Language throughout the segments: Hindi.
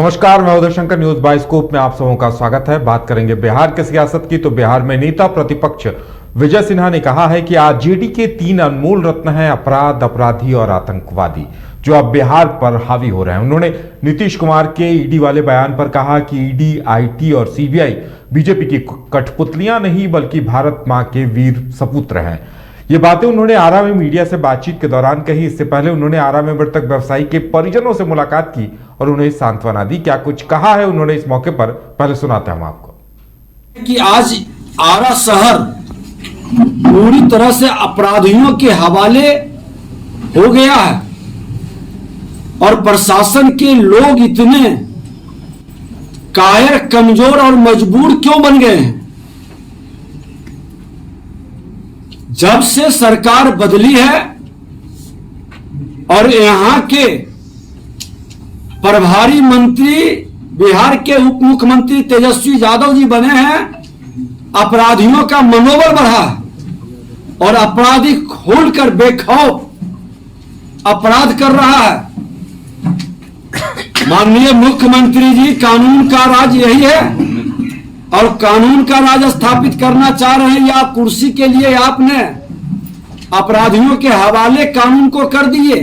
नमस्कार, मैं उदय शंकर। न्यूज बाइस्कोप में आप सबों का स्वागत है। बात करेंगे बिहार की सियासत की। तो बिहार में नेता प्रतिपक्ष विजय सिन्हा ने कहा है कि आरजेडी के 3 अनमोल रत्न हैं, अपराध, अपराधी और आतंकवादी, जो अब बिहार पर हावी हो रहे हैं। उन्होंने नीतीश कुमार के ईडी वाले बयान पर कहा कि ईडी, आईटी और सीबीआई बीजेपी की कठपुतलियां नहीं बल्कि भारत मां के वीर सपुत्र हैं। ये बातें उन्होंने आरा में मीडिया से बातचीत के दौरान कही। इससे पहले उन्होंने आरा में मृतक व्यवसायी के परिजनों से मुलाकात की और उन्हें सांत्वना दी। क्या कुछ कहा है उन्होंने इस मौके पर, पहले सुनाते हैं हम आपको। कि आज आरा शहर पूरी तरह से अपराधियों के हवाले हो गया है और प्रशासन के लोग इतने कायर, कमजोर और मजबूर क्यों बन गए हैं। जब से सरकार बदली है और यहां के प्रभारी मंत्री बिहार के उप मुख्यमंत्री तेजस्वी यादव जी बने हैं, अपराधियों का मनोबल बढ़ा और अपराधी खोलकर बेखौफ अपराध कर रहा है। माननीय मुख्यमंत्री जी, कानून का राज यही है और कानून का राज स्थापित करना चाह रहे हैं। या कुर्सी के लिए आपने अपराधियों के हवाले कानून को कर दिए।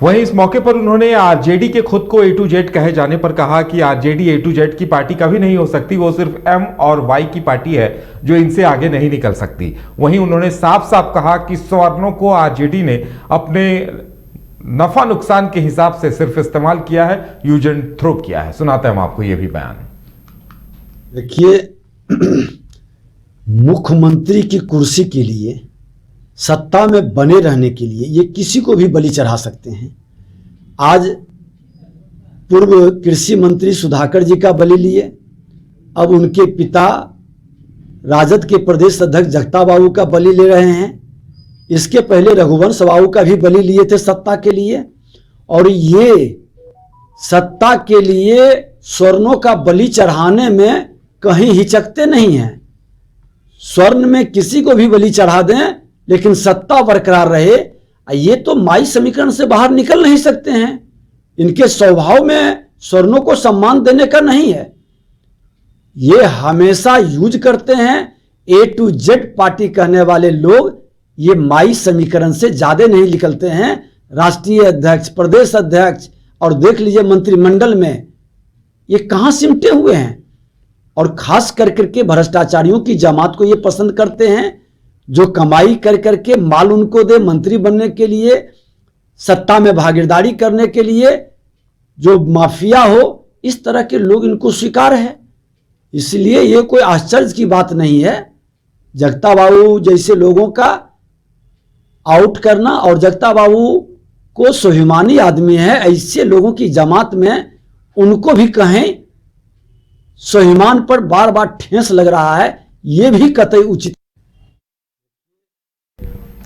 वहीं इस मौके पर उन्होंने आरजेडी के खुद को ए टू जेड कहे जाने पर कहा कि आरजेडी ए टू जेड की पार्टी कभी नहीं हो सकती। वो सिर्फ एम और वाई की पार्टी है जो इनसे आगे नहीं निकल सकती। वहीं उन्होंने साफ साफ कहा कि सवर्णों को आरजेडी ने अपने नफा नुकसान के हिसाब से सिर्फ इस्तेमाल किया है, यूज एंड थ्रो किया है। सुनाते हैं हम आपको ये भी बयान। देखिए, मुख्यमंत्री की कुर्सी के लिए, सत्ता में बने रहने के लिए ये किसी को भी बलि चढ़ा सकते हैं। आज पूर्व कृषि मंत्री सुधाकर जी का बलि लिए, अब उनके पिता राजद के प्रदेश अध्यक्ष जगता बाबू का बलि ले रहे हैं। इसके पहले रघुवंश बाबू का भी बलि लिए थे सत्ता के लिए। और ये सत्ता के लिए स्वर्णों का बलि चढ़ाने में कहीं हिचकते नहीं हैं। स्वर्ण में किसी को भी बलि चढ़ा दें लेकिन सत्ता बरकरार रहे, ये तो माई समीकरण से बाहर निकल नहीं सकते हैं। इनके स्वभाव में स्वर्णों को सम्मान देने का नहीं है। ये हमेशा यूज करते हैं। ए टू जेड पार्टी कहने वाले लोग ये माई समीकरण से ज्यादा नहीं निकलते हैं। राष्ट्रीय अध्यक्ष, प्रदेश अध्यक्ष और देख लीजिए मंत्रिमंडल में ये कहां सिमटे हुए हैं। और खास कर करके भ्रष्टाचारियों की जमात को ये पसंद करते हैं, जो कमाई कर करके माल उनको दे मंत्री बनने के लिए, सत्ता में भागीदारी करने के लिए, जो माफिया हो, इस तरह के लोग इनको स्वीकार है। इसलिए ये कोई आश्चर्य की बात नहीं है। जगता बाबू जैसे लोगों का आउट करना, और जगता बाबू को स्वाभिमानी आदमी है, ऐसे लोगों की जमात में उनको भी कहें स्वाभिमान पर बार बार ठेस लग रहा है, यह भी कतई उचित।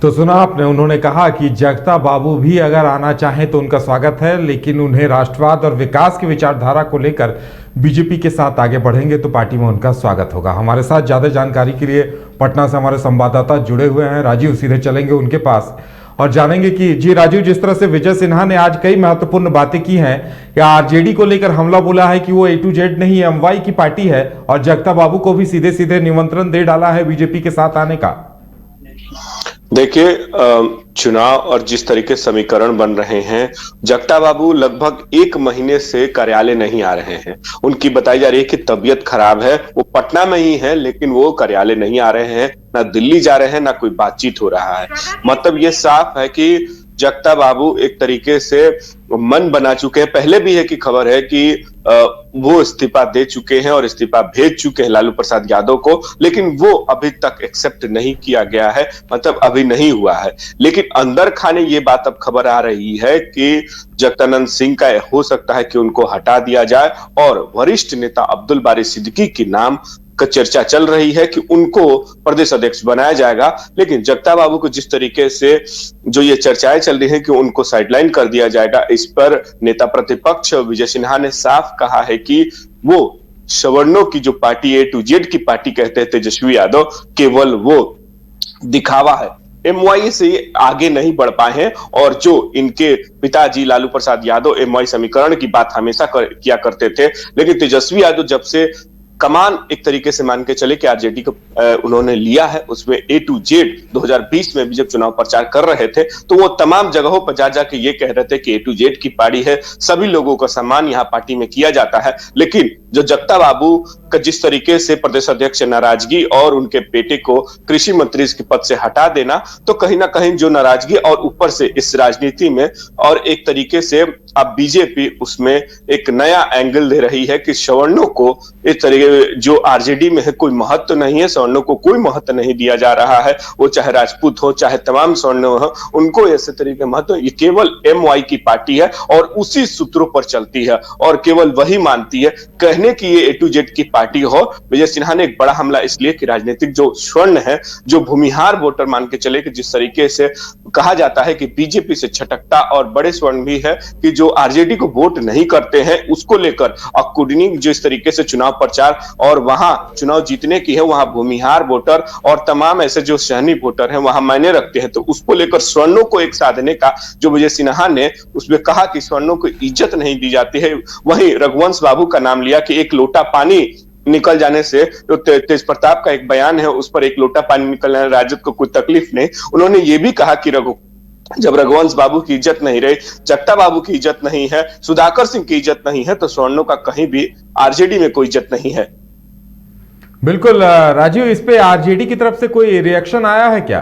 तो सुना आपने, उन्होंने कहा कि जगता बाबू भी अगर आना चाहें तो उनका स्वागत है, लेकिन उन्हें राष्ट्रवाद और विकास की विचारधारा को लेकर बीजेपी के साथ आगे बढ़ेंगे तो पार्टी में उनका स्वागत होगा। हमारे साथ ज्यादा जानकारी के लिए पटना से हमारे संवाददाता जुड़े हुए हैं। राजीव, सीधे चलेंगे उनके पास और जानेंगे कि जी राजीव, जिस तरह से विजय सिन्हा ने आज कई महत्वपूर्ण बातें की हैं, या आरजेडी को लेकर हमला बोला है कि वो ए टू जेड नहीं, एमवाई की पार्टी है, और जगता बाबू को भी सीधे सीधे निमंत्रण दे डाला है बीजेपी के साथ आने का। देखिए, चुनाव और जिस तरीके समीकरण बन रहे हैं, जगता बाबू लगभग 1 महीने से कार्यालय नहीं आ रहे हैं। उनकी बताई जा रही है कि तबीयत खराब है। वो पटना में ही है लेकिन वो कार्यालय नहीं आ रहे हैं, ना दिल्ली जा रहे हैं, ना कोई बातचीत हो रहा है। मतलब ये साफ है कि जगता बाबू एक तरीके से मन बना चुके हैं। पहले भी है कि खबर है कि वो इस्तीफा दे चुके हैं और इस्तीफा भेज चुके हैं लालू प्रसाद यादव को, लेकिन वो अभी तक एक्सेप्ट नहीं किया गया है, मतलब अभी नहीं हुआ है। लेकिन अंदर खाने ये बात अब खबर आ रही है कि जगदानंद सिंह का हो सकता है कि उनको हटा दिया जाए और वरिष्ठ नेता अब्दुल बारी सिद्दीकी के नाम का चर्चा चल रही है कि उनको प्रदेश अध्यक्ष बनाया जाएगा। लेकिन जगता बाबू को जिस तरीके से जो ये चर्चाएं चल रही हैं कि उनको साइडलाइन कर दिया जाएगा, इस पर नेता प्रतिपक्ष विजय सिन्हा ने साफ कहा है कि वो सवर्णों की जो पार्टी ए टू जेड की पार्टी कहते हैं तेजस्वी यादव, केवल वो दिखावा है। एमवाई से आगे नहीं बढ़ पाए हैं। और जो इनके पिताजी लालू प्रसाद यादव एमवाई समीकरण की बात हमेशा किया करते थे, लेकिन तेजस्वी यादव जब से कमान एक तरीके से मान के चले कि आरजेडी को उन्होंने लिया है, उसमें ए टू जेड 2020 में भी जब चुनाव प्रचार कर रहे थे तो वो तमाम जगहों पर जा जाके ये कह रहे थे कि ए टू जेड की पार्टी है, सभी लोगों का सम्मान यहाँ पार्टी में किया जाता है। लेकिन जो जगता बाबू का जिस तरीके से प्रदेश अध्यक्ष नाराजगी और उनके बेटे को कृषि मंत्री के पद से हटा देना, तो कहीं ना कहीं जो नाराजगी और ऊपर से इस राजनीति में और एक तरीके से अब बीजेपी उसमें एक नया एंगल दे रही है कि सवर्णों को इस तरीके जो आरजेडी में है कोई महत्व नहीं है, सवर्णों को कोई महत्व नहीं दिया जा रहा है, वो चाहे राजपूत हो चाहे तमाम स्वर्ण हो, उनको ऐसे तरीके महत्व, ये केवल एमवाई की पार्टी है और उसी सूत्रों पर चलती है और केवल वही मानती है। कहने की ये ए टू जेड की पार्टी हो, विजय सिन्हा ने एक बड़ा हमला इसलिए कि राजनीतिक जो स्वर्ण है, जो भूमिहार वोटर मान के चले कि जिस तरीके से कहा जाता है कि बीजेपी से छटकता और बड़े स्वर्ण भी है कि जो आरजेडी को वोट नहीं करते हैं, उसको लेकर अकॉर्डिंग जो इस तरीके से चुनाव प्रचार और वहां चुनाव जीतने की है, वहां भूमिहार वोटर और तमाम ऐसे जो शहरी वोटर हैं वहां मायने रखते हैं। तो उसको लेकर स्वर्णों को एक साधने का जो विजय सिन्हा ने उसमें कहा कि स्वर्णों को इज्जत नहीं दी जाती है। वहीं रघुवंश बाबू का नाम लिया कि एक लोटा पानी निकल जाने से, तो तेज प्रताप का एक बयान है उस पर एक लोटा पानी निकल जाने राजद को कोई तकलीफ नहीं। उन्होंने ये भी कहा कि जब रघुवंश बाबू की इज्जत नहीं रही, जगता बाबू की इज्जत नहीं है, सुधाकर सिंह की इज्जत नहीं है, तो स्वर्णों का कहीं भी आरजेडी में कोई इज्जत नहीं है। बिल्कुल राजीव, इस पे आरजेडी की तरफ से कोई रिएक्शन आया है क्या?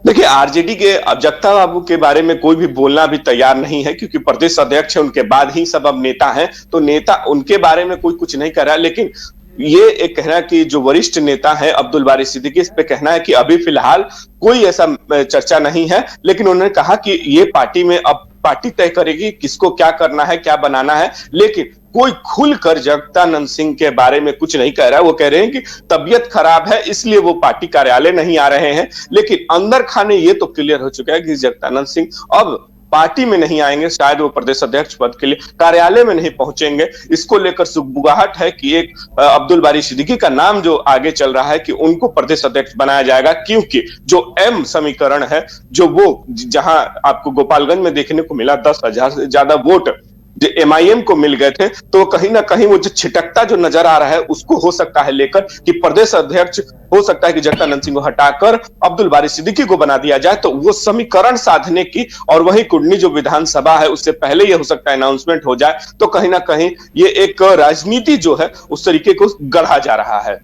देखिए, आरजेडी के अब जगता बाबू के बारे में कोई भी बोलना भी तैयार नहीं है, क्योंकि प्रदेश अध्यक्ष है, उनके बाद ही सब अब नेता हैं, तो नेता उनके बारे में कोई कुछ नहीं कर रहा है। लेकिन ये एक कहना कि जो वरिष्ठ नेता है अब्दुल बारी सिद्दीकी, इस पे कहना है कि अभी फिलहाल कोई ऐसा चर्चा नहीं है, लेकिन उन्होंने कहा कि ये पार्टी में अब पार्टी तय करेगी किसको क्या करना है, क्या बनाना है। लेकिन कोई खुलकर जगदानंद सिंह के बारे में कुछ नहीं कह रहा है। वो कह रहे हैं कि तबीयत खराब है इसलिए वो पार्टी कार्यालय नहीं आ रहे हैं, लेकिन अंदर खाने ये तो क्लियर हो चुका है कि जगदानंद सिंह अब पार्टी में नहीं आएंगे, शायद वो प्रदेश अध्यक्ष पद के लिए कार्यालय में नहीं पहुंचेंगे। इसको लेकर सुगबुगाहट है कि एक अब्दुल बारी सिद्दीकी का नाम जो आगे चल रहा है कि उनको प्रदेश अध्यक्ष बनाया जाएगा, क्योंकि जो एम समीकरण है, जो वो जहां आपको गोपालगंज में देखने को मिला 10,000 से ज्यादा वोट जो एमआईएम को मिल गए थे, तो कहीं ना कहीं वो जो छिटकता जो नजर आ रहा है उसको हो सकता है लेकर कि प्रदेश अध्यक्ष हो सकता है कि जगदानंद सिंह को हटाकर अब्दुल बारी सिद्दीकी को बना दिया जाए, तो वो समीकरण साधने की और वही कुंडली जो विधानसभा है उससे पहले ये हो सकता है अनाउंसमेंट हो जाए। तो कहीं ना कहीं ये एक राजनीति जो है उस तरीके को गढ़ा जा रहा है।